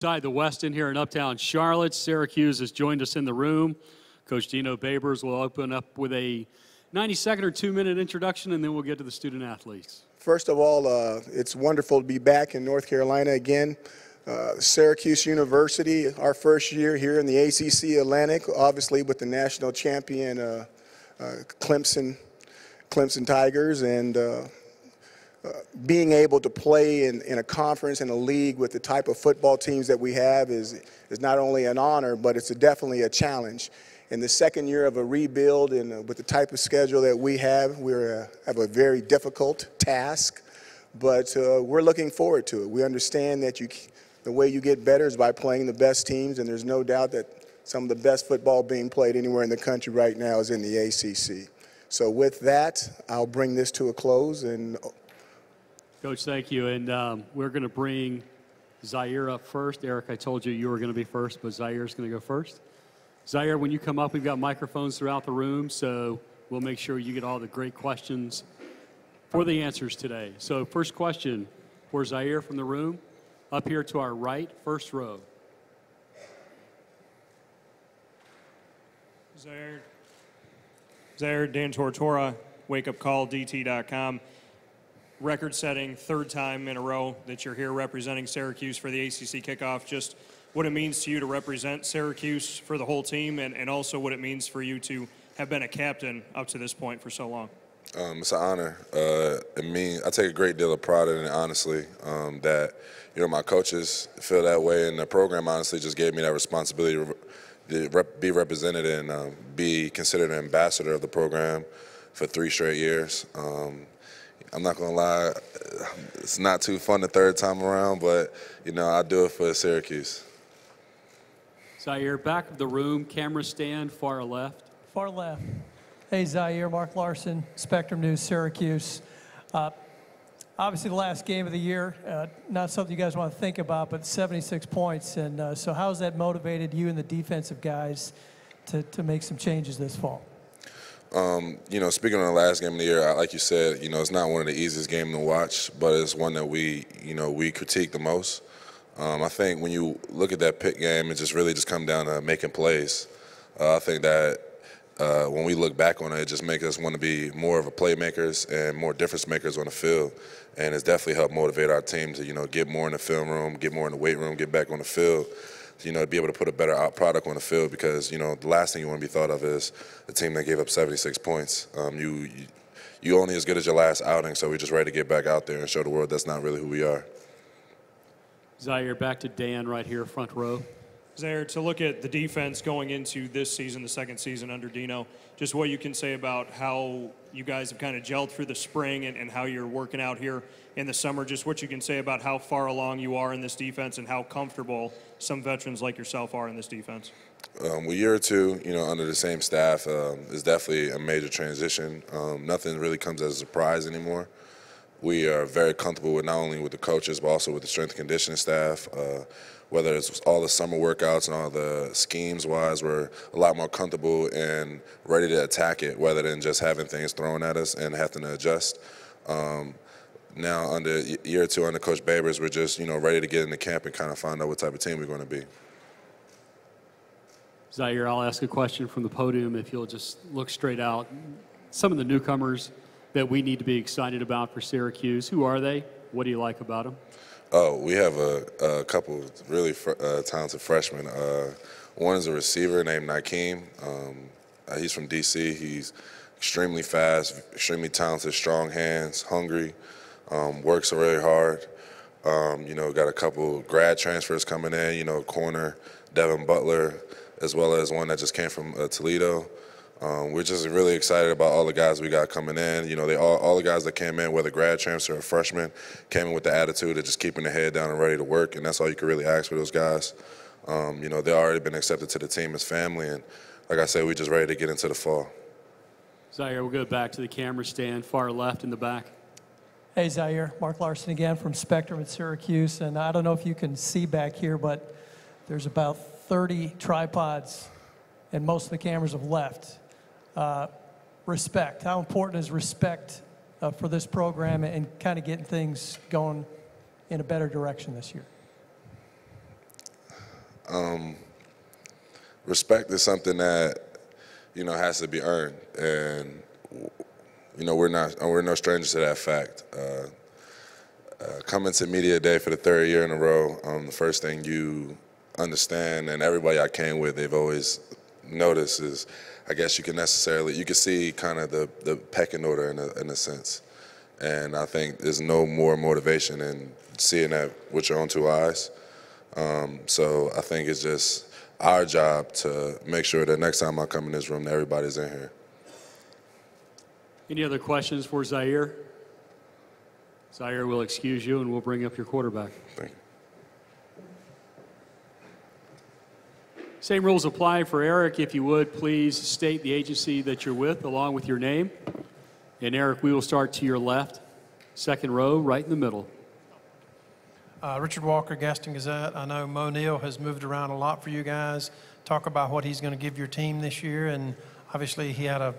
Tide the West in here in Uptown Charlotte. Syracuse has joined us in the room. Coach Dino Babers will open up with a 90-second or 2-minute introduction, and then we'll get to the student athletes. First of all, it's wonderful to be back in North Carolina again. Syracuse University, our first year here in the ACC Atlantic, obviously with the national champion Clemson Tigers, and being able to play in a conference and a league with the type of football teams that we have is not only an honor, but it's definitely a challenge. In the second year of a rebuild and with the type of schedule that we have, we have a very difficult task, but we're looking forward to it. We understand that the way you get better is by playing the best teams, and there's no doubt that some of the best football being played anywhere in the country right now is in the ACC. So with that, I'll bring this to a close. And Coach, thank you. And we're going to bring Zaire up first. Eric, I told you were going to be first, but Zaire's going to go first. Zaire, when you come up, we've got microphones throughout the room, so we'll make sure you get all the great questions for the answers today. So first question for Zaire from the room, up here to our right, first row. Zaire, Dan Tortora, wakeupcalldt.com. Record-setting, third time in a row that you're here representing Syracuse for the ACC Kickoff. Just what it means to you to represent Syracuse for the whole team, and also what it means for you to have been a captain up to this point for so long. It's an honor. I take a great deal of pride in it, honestly, that, my coaches feel that way, and the program honestly just gave me that responsibility to be represented and be considered an ambassador of the program for 3 straight years. I'm not going to lie, it's not too fun the third time around, but, I do it for Syracuse. Zaire, back of the room, camera stand, far left. Far left. Hey, Zaire, Mark Larson, Spectrum News, Syracuse. Obviously, the last game of the year, not something you guys want to think about, but 76 points. And so how has that motivated you and the defensive guys to make some changes this fall? Speaking on the last game of the year, like you said, it's not one of the easiest games to watch, but it's one that we critique the most. I think when you look at that Pitt game, it just really come down to making plays. I think that when we look back on it, it just makes us want to be more of a playmakers and more difference makers on the field. And it's definitely helped motivate our team to, get more in the film room, get more in the weight room, get back on the field, to be able to put a better product on the field, because, the last thing you want to be thought of is the team that gave up 76 points. You only as good as your last outing, so we're just ready to get back out there and show the world that's not really who we are. Zaire, back to Dan right here, front row. Zaire, to look at the defense going into this season, the second season under Dino, just what you can say about how you guys have kind of gelled through the spring and how you're working out here in the summer, just what you can say about how far along you are in this defense and how comfortable some veterans like yourself are in this defense. A year or two, under the same staff is definitely a major transition. Nothing really comes as a surprise anymore. We are very comfortable with not only with the coaches, but also with the strength and conditioning staff. Whether it's all the summer workouts and all the schemes-wise, we're a lot more comfortable and ready to attack it, rather than just having things thrown at us and having to adjust. Now, under year or two under Coach Babers, we're just, ready to get into camp and kind of find out what type of team we're going to be. Zaire, I'll ask a question from the podium if you'll just look straight out. Some of the newcomers that we need to be excited about for Syracuse, who are they? What do you like about them? Oh, we have a couple really talented freshmen. One is a receiver named Nakeem. He's from D.C. He's extremely fast, extremely talented, strong hands, hungry, works really hard. Got a couple grad transfers coming in, corner Devin Butler, as well as one that just came from Toledo. We're just really excited about all the guys we got coming in. All the guys that came in, whether grad transfer or freshmen, came in with the attitude of just keeping their head down and ready to work, and that's all you can really ask for those guys. They've already been accepted to the team as family, and like I said, we're just ready to get into the fall. Zaire, we'll go back to the camera stand, far left in the back. Hey, Zaire, Mark Larson again from Spectrum at Syracuse, and I don't know if you can see back here, but there's about 30 tripods, and most of the cameras have left. Respect. How important is respect for this program and kind of getting things going in a better direction this year? Respect is something that, has to be earned, and we're no strangers to that fact. Coming to media day for the third year in a row, the first thing you understand, and everybody I came with, they've always noticed, is I guess you can see kind of the pecking order in a sense, and I think there's no more motivation than seeing that with your own two eyes. So I think it's just our job to make sure that next time I come in this room, that everybody's in here. Any other questions for Zaire? Zaire will excuse you, and we'll bring up your quarterback. Thank you. Same rules apply for Eric. If you would, please state the agency that you're with along with your name. And Eric, we will start to your left, second row, right in the middle. Richard Walker, Gaston Gazette. I know Mo Neal has moved around a lot for you guys. Talk about what he's going to give your team this year. And obviously he had a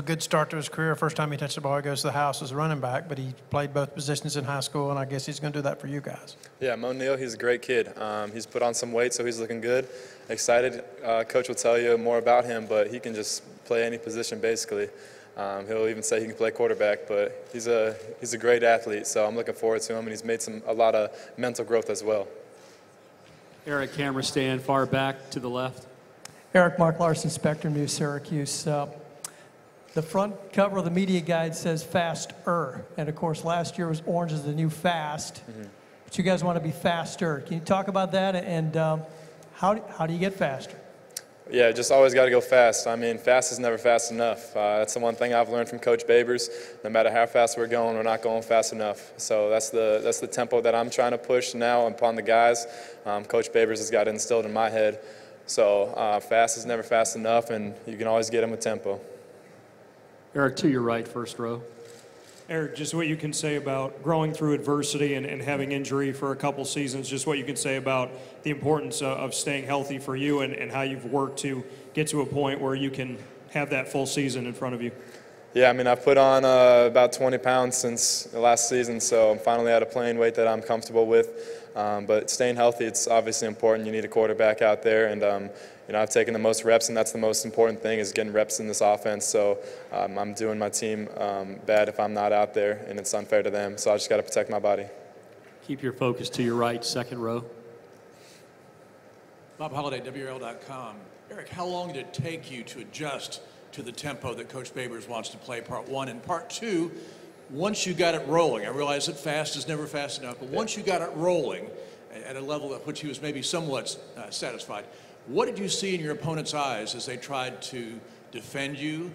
good start to his career. First time he touched the ball, he goes to the house as a running back, but he played both positions in high school, and I guess he's going to do that for you guys. Yeah, Mo Neal, he's a great kid. He's put on some weight, so he's looking good. Excited. Coach will tell you more about him, but he can just play any position basically. He'll even say he can play quarterback, but he's a great athlete, so I'm looking forward to him, and he's made a lot of mental growth as well. Eric, camera stand far back to the left. Eric, Mark Larson, Spectrum News, Syracuse. The front cover of the media guide says faster, and of course last year was orange is the new fast, but you guys want to be faster. Can you talk about that, and how do you get faster? Yeah, just always got to go fast. I mean, fast is never fast enough. That's the one thing I've learned from Coach Babers. No matter how fast we're not going fast enough. So that's the tempo that I'm trying to push now upon the guys. Coach Babers has got it instilled in my head. So fast is never fast enough, and you can always get them with tempo. Eric, to your right, first row. Eric, just what you can say about growing through adversity and having injury for a couple seasons, just what you can say about the importance of staying healthy for you and how you've worked to get to a point where you can have that full season in front of you. Yeah, I mean, I've put on about 20 pounds since the last season, so I'm finally at a playing weight that I'm comfortable with. But staying healthy, it's obviously important. You need a quarterback out there, and I've taken the most reps, and that's the most important thing is getting reps in this offense. So I'm doing my team bad if I'm not out there, and it's unfair to them. So I just got to protect my body. Keep your focus to your right, second row. Bob Holliday, WRL.com. Eric, how long did it take you to adjust to the tempo that Coach Babers wants to play, part one? And part two, once you got it rolling, I realize that fast is never fast enough, but once you got it rolling at a level at which he was maybe somewhat satisfied, what did you see in your opponent's eyes as they tried to defend you,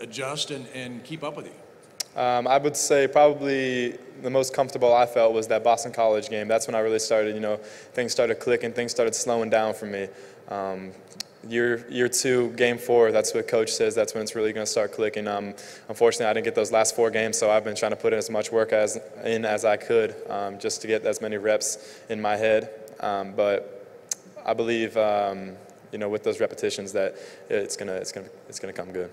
adjust, and keep up with you? I would say probably the most comfortable I felt was that Boston College game. That's when I really started, things started clicking, things started slowing down for me. Year two, game four, that's what Coach says, that's when it's really going to start clicking. Unfortunately, I didn't get those last 4 games, so I've been trying to put in as much work as I could just to get as many reps in my head. But I believe, with those repetitions that it's gonna come good.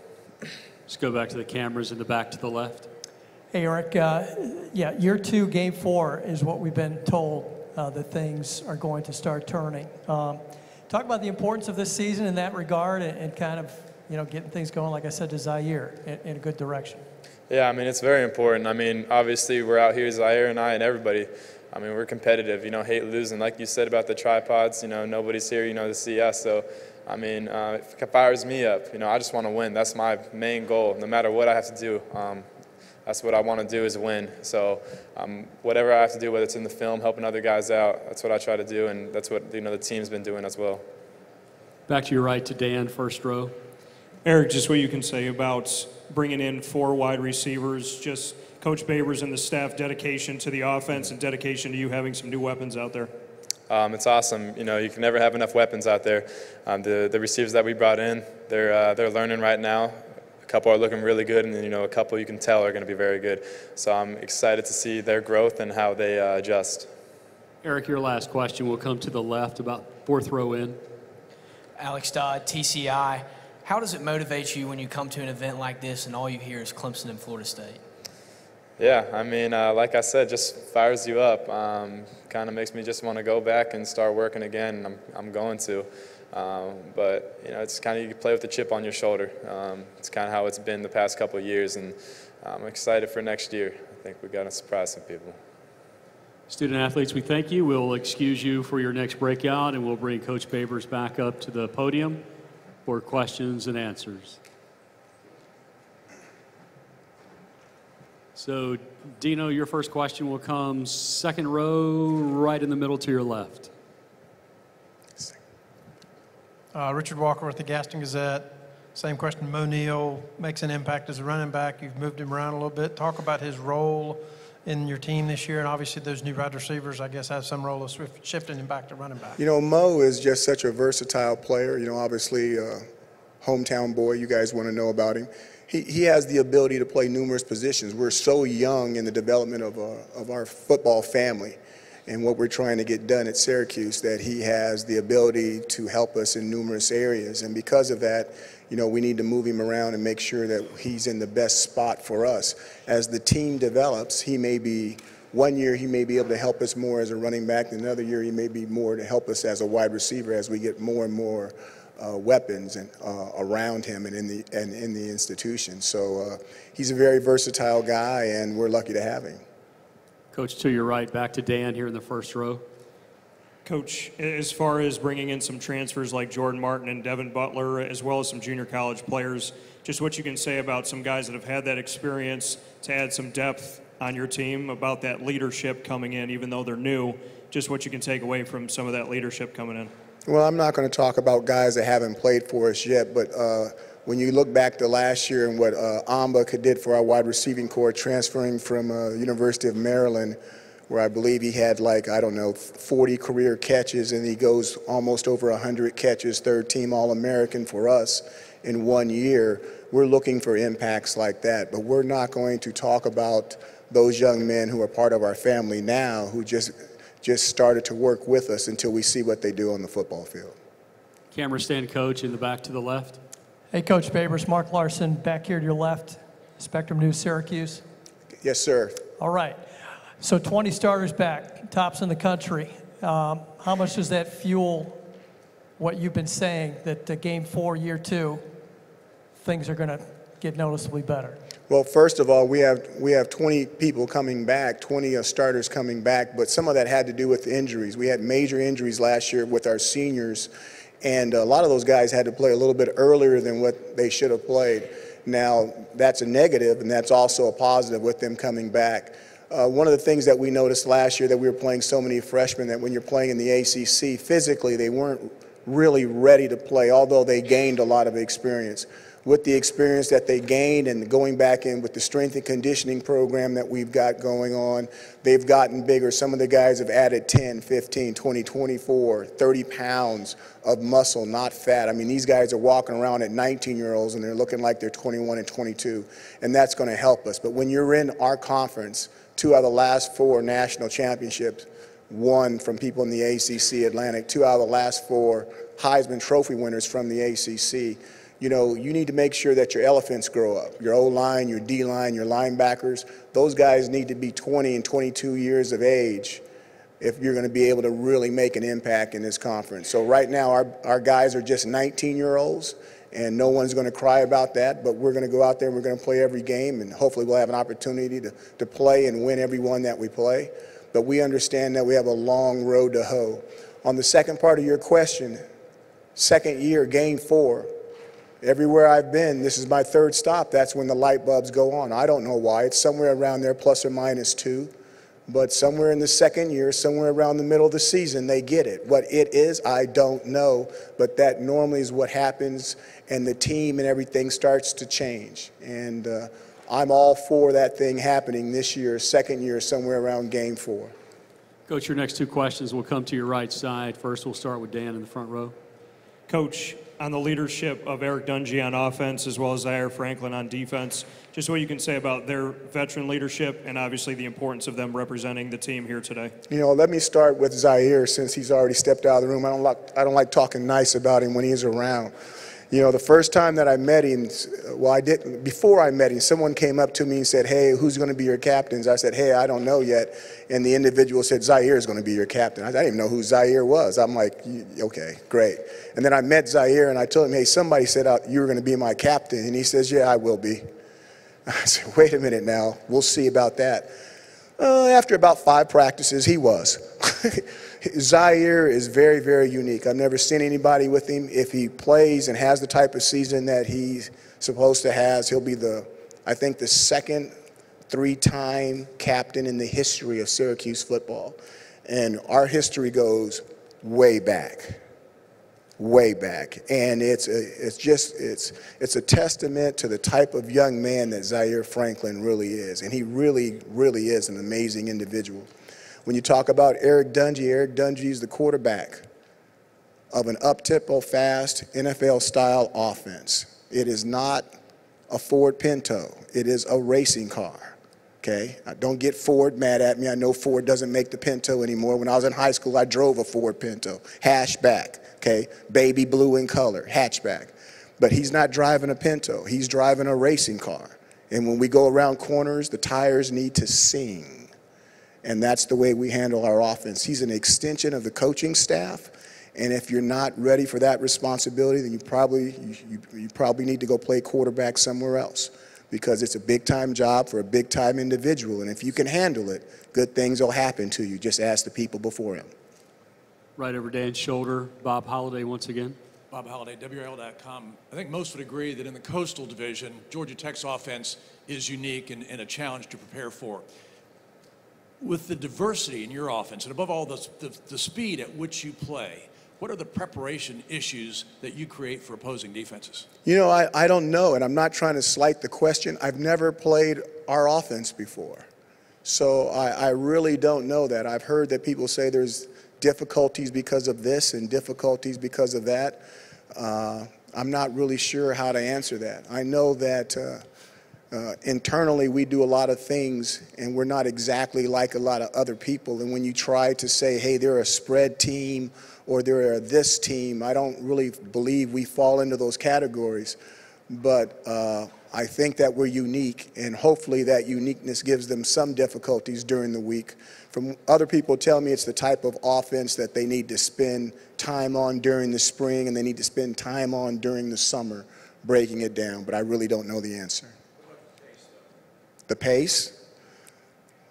Let's go back to the cameras in the back to the left. Hey, Eric, year 2, game 4 is what we've been told that things are going to start turning. Talk about the importance of this season in that regard and kind of, getting things going, like I said, to Zaire in a good direction. Yeah, I mean, it's very important. I mean, obviously we're out here, Zaire and I and everybody. I mean, we're competitive, hate losing. Like you said about the tripods, nobody's here, to see us. So, I mean, if it fires me up, I just want to win. That's my main goal, no matter what I have to do. That's what I want to do is win. So whatever I have to do, whether it's in the film, helping other guys out, that's what I try to do, and that's what the team's been doing as well. Back to your right to Dan, first row. Eric, just what you can say about bringing in 4 wide receivers, just Coach Babers and the staff dedication to the offense and dedication to you having some new weapons out there. It's awesome. You can never have enough weapons out there. The receivers that we brought in, they're learning right now. A couple are looking really good, and then a couple you can tell are going to be very good. So I'm excited to see their growth and how they adjust. Eric, your last question will come to the left, about 4th row in. Alex Dodd, TCI. How does it motivate you when you come to an event like this and all you hear is Clemson and Florida State? Yeah, I mean, like I said, just fires you up. Kind of makes me just want to go back and start working again. And I'm going to. But, you know, it's kind of you play with the chip on your shoulder. It's kind of how it's been the past couple of years. And I'm excited for next year. I think we got to surprise some people. Student athletes, we thank you. We'll excuse you for your next breakout, and we'll bring Coach Babers back up to the podium for questions and answers. So, Dino, your first question will come second row, right in the middle to your left. Richard Walker with the Gaston Gazette. Same question. Mo Neal makes an impact as a running back. You've moved him around a little bit. Talk about his role in your team this year, and obviously those new wide receivers, I guess, have some role of shifting him back to running back. You know, Mo is just such a versatile player. You know, obviously, hometown boy, you guys want to know about him. He has the ability to play numerous positions. We're so young in the development of our football family and what we're trying to get done at Syracuse that he has the ability to help us in numerous areas. And because of that, you know, we need to move him around and make sure that he's in the best spot for us. As the team develops, he may be, one year he may be able to help us more as a running back, and another year he may be more to help us as a wide receiver as we get more and more weapons and around him and in the institution. So he's a very versatile guy, and we're lucky to have him. Coach, to your right, back to Dan here in the first row. Coach, as far as bringing in some transfers like Jordan Martin and Devin Butler, as well as some junior college players, just what you can say about some guys that have had that experience to add some depth on your team, about that leadership coming in, even though they're new, just what you can take away from some of that leadership coming in. Well, I'm not going to talk about guys that haven't played for us yet, but when you look back to last year and what Amba did for our wide receiving corps, transferring from University of Maryland, where I believe he had 40 career catches, and he goes almost over 100 catches, third team All-American for us in 1 year. We're looking for impacts like that, but we're not going to talk about those young men who are part of our family now who just started to work with us until we see what they do on the football field. Camera stand coach in the back to the left. Hey, Coach Babers, Mark Larson, back here to your left, Spectrum News, Syracuse. Yes, sir. All right. So 20 starters back, tops in the country. How much does that fuel what you've been saying, that game 4, year 2, things are going to get noticeably better? Well, first of all, we have 20 people coming back, 20 starters coming back, but some of that had to do with injuries. We had major injuries last year with our seniors, and a lot of those guys had to play a little bit earlier than what they should have played. Now, that's a negative, and that's also a positive with them coming back. One of the things that we noticed last year that we were playing so many freshmen that when you're playing in the ACC, physically they weren't really ready to play, although they gained a lot of experience. With the experience that they gained and going back in with the strength and conditioning program that we've got going on, they've gotten bigger. Some of the guys have added 10, 15, 20, 24, 30 pounds of muscle, not fat. I mean, these guys are walking around at 19-year-olds and they're looking like they're 21 and 22, and that's going to help us. But when you're in our conference, 2 out of the last 4 national championships, 1 from people in the ACC Atlantic, 2 out of the last 4 Heisman Trophy winners from the ACC. You know, you need to make sure that your elephants grow up. Your O-line, your D-line, your linebackers, those guys need to be 20 and 22 years of age if you're going to be able to really make an impact in this conference. So right now our guys are just 19-year-olds, and no one's going to cry about that, but we're going to go out there and we're going to play every game, and hopefully we'll have an opportunity to play and win every one that we play. But we understand that we have a long road to hoe. On the second part of your question, second year, game 4, everywhere I've been, this is my 3rd stop, that's when the light bulbs go on. I don't know why. It's somewhere around there, plus or minus 2. But somewhere in the second year, somewhere around the middle of the season, they get it. What it is, I don't know. But that normally is what happens, and the team and everything starts to change. And I'm all for that thing happening this year, second year, somewhere around game 4. Coach, your next 2 questions will come to your right side. First, we'll start with Dan in the front row. Coach, on the leadership of Eric Dungey on offense as well as Zaire Franklin on defense, just what you can say about their veteran leadership and obviously the importance of them representing the team here today. You know, let me start with Zaire since he's already stepped out of the room. I don't like talking nice about him when he's around. You know, the first time that I met him, well, before I met him, someone came up to me and said, hey, who's going to be your captains? I said, hey, I don't know yet. And the individual said, Zaire is going to be your captain. I didn't even know who Zaire was. I'm like, okay, great. And then I met Zaire and I told him, hey, somebody said you were going to be my captain. And he says, yeah, I will be. I said, wait a minute now, we'll see about that. After about 5 practices, he was. Zaire is very, very unique. I've never seen anybody with him. If he plays and has the type of season that he's supposed to have, he'll be I think the second 3-time captain in the history of Syracuse football. And our history goes way back. Way back, and it's a testament to the type of young man that Zaire Franklin really is, and he really, really is an amazing individual. When you talk about Eric Dungey is the quarterback of an up-tempo, fast, NFL-style offense. It is not a Ford Pinto. It is a racing car, okay? Don't get Ford mad at me. I know Ford doesn't make the Pinto anymore. When I was in high school, I drove a Ford Pinto, hatchback. Okay, baby blue in color, hatchback. But he's not driving a Pinto. He's driving a racing car. And when we go around corners, the tires need to sing. And that's the way we handle our offense. He's an extension of the coaching staff. And if you're not ready for that responsibility, then you probably need to go play quarterback somewhere else, because it's a big-time job for a big-time individual. And if you can handle it, good things will happen to you. Just ask the people before him. Right over Dan's shoulder, Bob Holliday once again. Bob Holliday, WRL.com. I think most would agree that in the Coastal Division, Georgia Tech's offense is unique and a challenge to prepare for. With the diversity in your offense, and above all, the speed at which you play, what are the preparation issues that you create for opposing defenses? You know, I don't know, and I'm not trying to slight the question. I've never played our offense before. So I really don't know that. I've heard that people say there's difficulties because of this and difficulties because of that. I'm not really sure how to answer that. I know that internally we do a lot of things and we're not exactly like a lot of other people. And when you try to say, hey, they're a spread team or they're this team, I don't really believe we fall into those categories. But I think that we're unique, and hopefully that uniqueness gives them some difficulties during the week. From other people tell me it's the type of offense that they need to spend time on during the spring and they need to spend time on during the summer, breaking it down. But I really don't know the answer. The pace?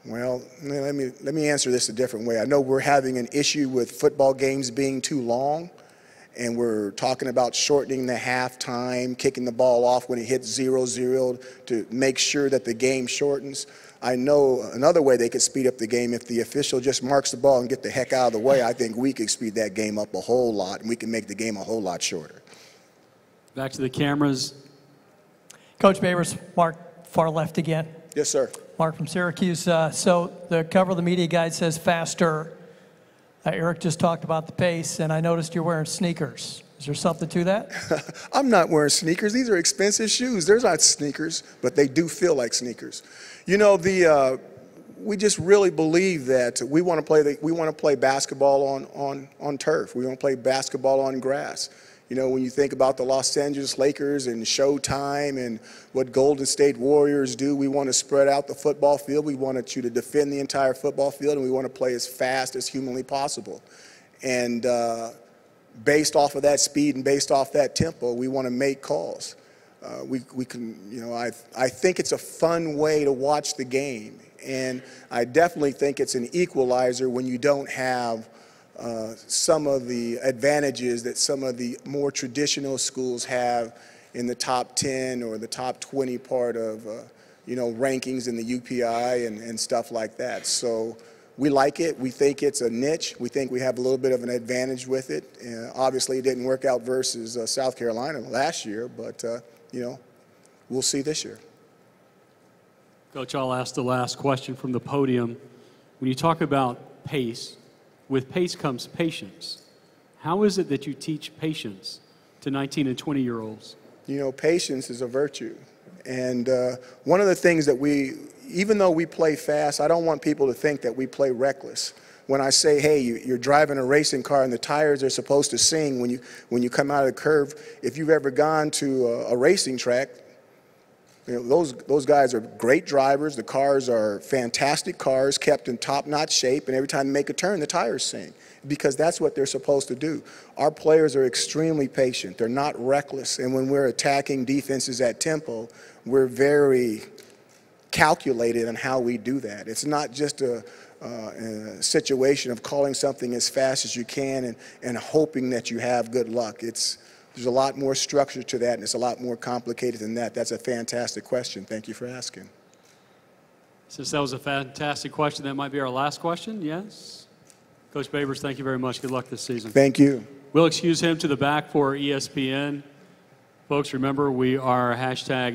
Well, let me answer this a different way. I know we're having an issue with football games being too long, and we're talking about shortening the halftime, kicking the ball off when it hits 0-0 to make sure that the game shortens. I know another way they could speed up the game, if the official just marks the ball and get the heck out of the way, I think we could speed that game up a whole lot, and we can make the game a whole lot shorter. Back to the cameras. Coach Babers, Mark, far left again. Yes, sir. Mark from Syracuse. So the cover of the media guide says faster. Eric just talked about the pace, and I noticed you're wearing sneakers. Is there something to that? I'm not wearing sneakers. These are expensive shoes. They're not sneakers, but they do feel like sneakers. You know, we just really believe that we want to play basketball on turf. We want to play basketball on grass. You know, when you think about the Los Angeles Lakers and Showtime and what Golden State Warriors do, we want to spread out the football field. We want you to defend the entire football field, and we want to play as fast as humanly possible. And based off of that speed and based off that tempo, we want to make calls. We can, you know, I think it's a fun way to watch the game. And I definitely think it's an equalizer when you don't have some of the advantages that some of the more traditional schools have in the top 10 or the top 20 part of, you know, rankings in the UPI and stuff like that. So we like it. We think it's a niche. We think we have a little bit of an advantage with it. Obviously, it didn't work out versus South Carolina last year, but, you know, we'll see this year. Coach, I'll ask the last question from the podium. When you talk about pace, with pace comes patience. How is it that you teach patience to 19 and 20-year-olds? You know, patience is a virtue. And one of the things that even though we play fast, I don't want people to think that we play reckless. when I say, hey, you're driving a racing car and the tires are supposed to sing when you come out of the curve. If you've ever gone to a racing track, you know, those guys are great drivers. The cars are fantastic cars, kept in top-notch shape, and every time they make a turn, the tires sing, because that's what they're supposed to do. Our players are extremely patient. They're not reckless, and when we're attacking defenses at tempo, we're very calculated on how we do that. It's not just a situation of calling something as fast as you can and hoping that you have good luck. There's a lot more structure to that, and it's a lot more complicated than that. That's a fantastic question. Thank you for asking. Since that was a fantastic question, that might be our last question. Yes? Coach Babers, thank you very much. Good luck this season. Thank you. We'll excuse him to the back for ESPN. Folks, remember, we are hashtag